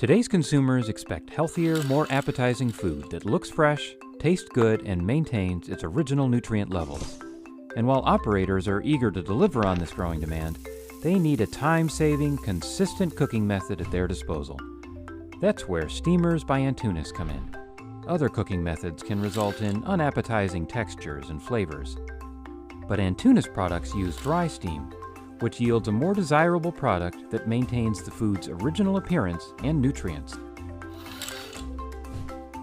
Today's consumers expect healthier, more appetizing food that looks fresh, tastes good, and maintains its original nutrient levels. And while operators are eager to deliver on this growing demand, they need a time-saving, consistent cooking method at their disposal. That's where steamers by Antunes come in. Other cooking methods can result in unappetizing textures and flavors. But Antunes products use dry steam, which yields a more desirable product that maintains the food's original appearance and nutrients.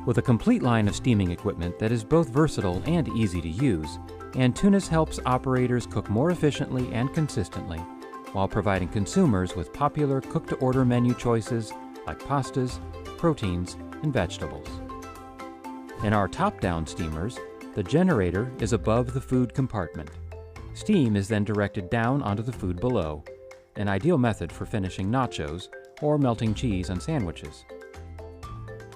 With a complete line of steaming equipment that is both versatile and easy to use, Antunes helps operators cook more efficiently and consistently, while providing consumers with popular cook-to-order menu choices like pastas, proteins, and vegetables. In our top-down steamers, the generator is above the food compartment. Steam is then directed down onto the food below, an ideal method for finishing nachos or melting cheese on sandwiches.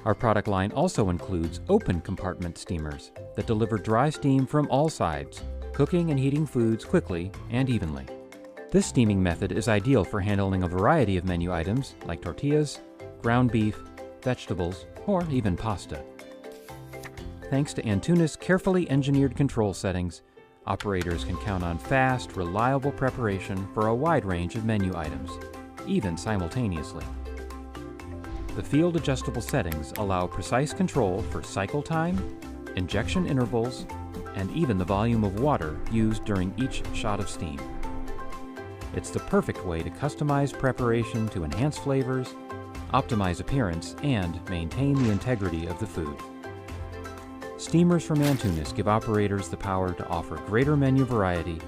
Our product line also includes open compartment steamers that deliver dry steam from all sides, cooking and heating foods quickly and evenly. This steaming method is ideal for handling a variety of menu items like tortillas, ground beef, vegetables, or even pasta. Thanks to Antunes' carefully engineered control settings, operators can count on fast, reliable preparation for a wide range of menu items, even simultaneously. The field-adjustable settings allow precise control for cycle time, injection intervals, and even the volume of water used during each shot of steam. It's the perfect way to customize preparation to enhance flavors, optimize appearance, and maintain the integrity of the food. Steamers from Antunes give operators the power to offer greater menu variety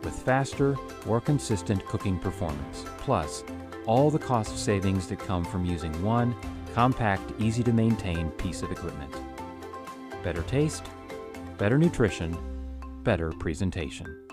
with faster, more consistent cooking performance, plus all the cost savings that come from using one compact, easy-to-maintain piece of equipment. Better taste, better nutrition, better presentation.